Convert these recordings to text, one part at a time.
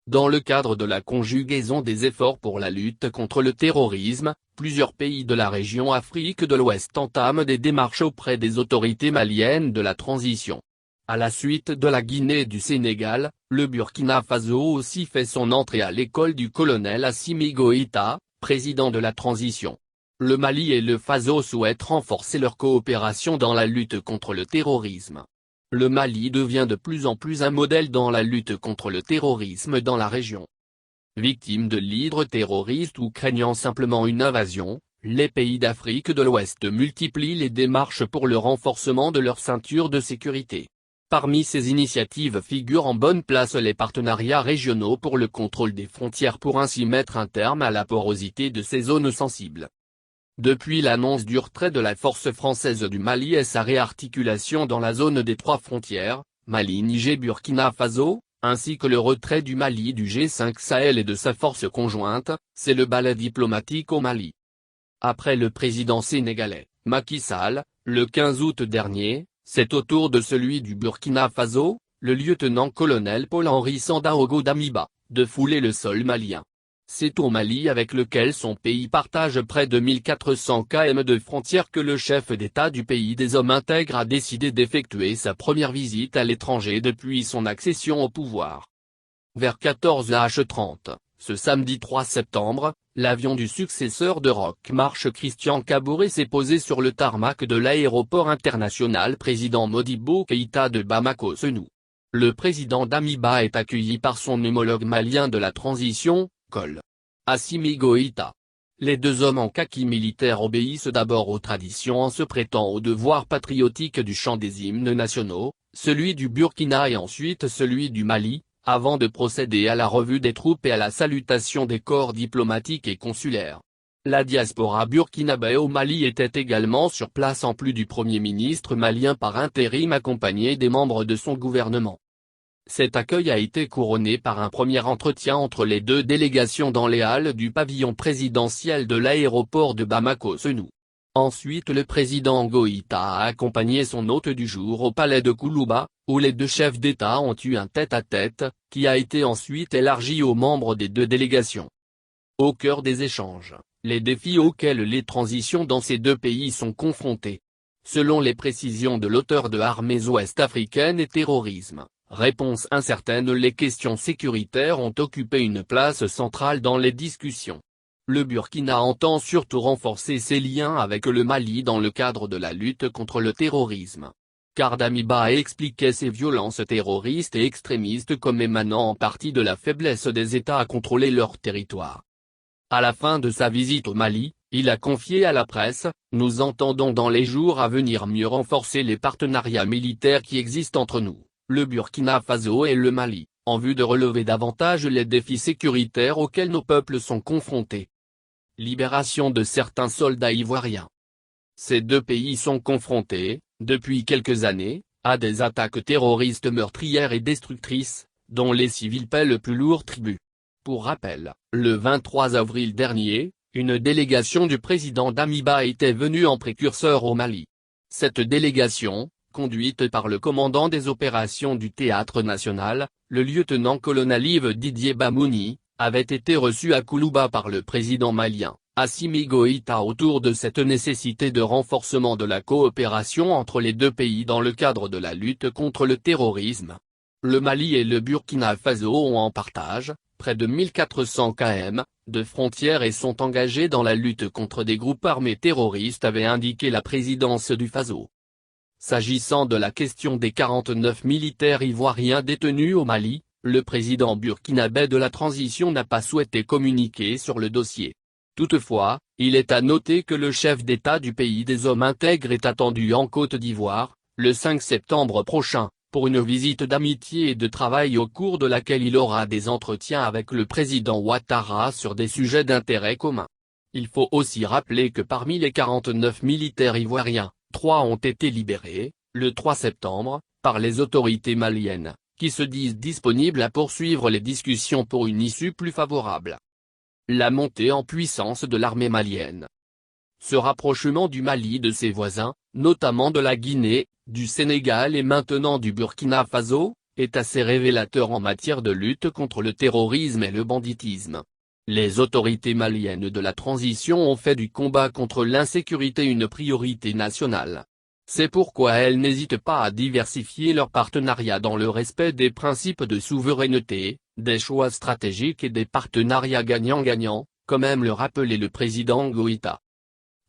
Dans le cadre de la conjugaison des efforts pour la lutte contre le terrorisme, plusieurs pays de la région Afrique de l'Ouest entament des démarches auprès des autorités maliennes de la transition. À la suite de la Guinée et du Sénégal, le Burkina Faso aussi fait son entrée à l'école du colonel Assimi Goïta, président de la transition. Le Mali et le Faso souhaitent renforcer leur coopération dans la lutte contre le terrorisme. Le Mali devient de plus en plus un modèle dans la lutte contre le terrorisme dans la région. Victime de l'hydre terroriste ou craignant simplement une invasion, les pays d'Afrique de l'Ouest multiplient les démarches pour le renforcement de leur ceinture de sécurité. Parmi ces initiatives figurent en bonne place les partenariats régionaux pour le contrôle des frontières pour ainsi mettre un terme à la porosité de ces zones sensibles. Depuis l'annonce du retrait de la force française du Mali et sa réarticulation dans la zone des trois frontières, Mali-Niger-Burkina Faso, ainsi que le retrait du Mali du G5 Sahel et de sa force conjointe, c'est le balai diplomatique au Mali. Après le président sénégalais, Macky Sall, le 15 août dernier, c'est au tour de celui du Burkina Faso, le lieutenant-colonel Paul-Henri Sandaogo Damiba, de fouler le sol malien. C'est au Mali avec lequel son pays partage près de 1400 km de frontières que le chef d'État du pays des hommes intègres a décidé d'effectuer sa première visite à l'étranger depuis son accession au pouvoir. Vers 14h30, ce samedi 3 septembre, l'avion du successeur de Roch Marc Christian Kaboré s'est posé sur le tarmac de l'aéroport international président Modibo Keïta de Bamako-Senou. Le président Damiba est accueilli par son homologue malien de la transition, Col. Assimi Goïta. Les deux hommes en kaki militaire obéissent d'abord aux traditions en se prêtant au devoir patriotique du chant des hymnes nationaux, celui du Burkina et ensuite celui du Mali, avant de procéder à la revue des troupes et à la salutation des corps diplomatiques et consulaires. La diaspora burkinabé au Mali était également sur place en plus du Premier ministre malien par intérim accompagné des membres de son gouvernement. Cet accueil a été couronné par un premier entretien entre les deux délégations dans les halles du pavillon présidentiel de l'aéroport de Bamako-Senou. Ensuite le président Goïta a accompagné son hôte du jour au palais de Koulouba, où les deux chefs d'État ont eu un tête-à-tête, qui a été ensuite élargi aux membres des deux délégations. Au cœur des échanges, les défis auxquels les transitions dans ces deux pays sont confrontés. Selon les précisions de l'auteur de Armées ouest-africaines et terrorisme. Réponse incertaine. Les questions sécuritaires ont occupé une place centrale dans les discussions. Le Burkina entend surtout renforcer ses liens avec le Mali dans le cadre de la lutte contre le terrorisme. Car Damiba a expliqué ces violences terroristes et extrémistes comme émanant en partie de la faiblesse des États à contrôler leur territoire. À la fin de sa visite au Mali, il a confié à la presse, « Nous entendons dans les jours à venir mieux renforcer les partenariats militaires qui existent entre nous, le Burkina Faso et le Mali, en vue de relever davantage les défis sécuritaires auxquels nos peuples sont confrontés. » Libération de certains soldats ivoiriens. Ces deux pays sont confrontés, depuis quelques années, à des attaques terroristes meurtrières et destructrices, dont les civils paient le plus lourd tribut. Pour rappel, le 23 avril dernier, une délégation du président Damiba était venue en précurseur au Mali. Cette délégation, conduite par le commandant des opérations du Théâtre national, le lieutenant-colonel Yves Didier Bamouni, avait été reçue à Koulouba par le président malien, Assimi Goïta autour de cette nécessité de renforcement de la coopération entre les deux pays dans le cadre de la lutte contre le terrorisme. Le Mali et le Burkina Faso ont en partage, près de 1400 km, de frontières et sont engagés dans la lutte contre des groupes armés terroristes avait indiqué la présidence du Faso. S'agissant de la question des 49 militaires ivoiriens détenus au Mali, le président burkinabé de la transition n'a pas souhaité communiquer sur le dossier. Toutefois, il est à noter que le chef d'État du pays des hommes intègres est attendu en Côte d'Ivoire, le 5 septembre prochain, pour une visite d'amitié et de travail au cours de laquelle il aura des entretiens avec le président Ouattara sur des sujets d'intérêt commun. Il faut aussi rappeler que parmi les 49 militaires ivoiriens, 3 ont été libérés, le 3 septembre, par les autorités maliennes, qui se disent disponibles à poursuivre les discussions pour une issue plus favorable. La montée en puissance de l'armée malienne. Ce rapprochement du Mali de ses voisins, notamment de la Guinée, du Sénégal et maintenant du Burkina Faso, est assez révélateur en matière de lutte contre le terrorisme et le banditisme. Les autorités maliennes de la transition ont fait du combat contre l'insécurité une priorité nationale. C'est pourquoi elles n'hésitent pas à diversifier leurs partenariats dans le respect des principes de souveraineté, des choix stratégiques et des partenariats gagnant-gagnant, comme aime le rappeler le président Goïta.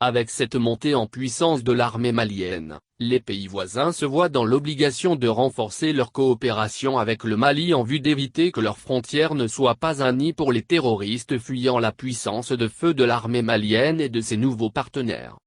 Avec cette montée en puissance de l'armée malienne, les pays voisins se voient dans l'obligation de renforcer leur coopération avec le Mali en vue d'éviter que leurs frontières ne soient pas un nid pour les terroristes fuyant la puissance de feu de l'armée malienne et de ses nouveaux partenaires.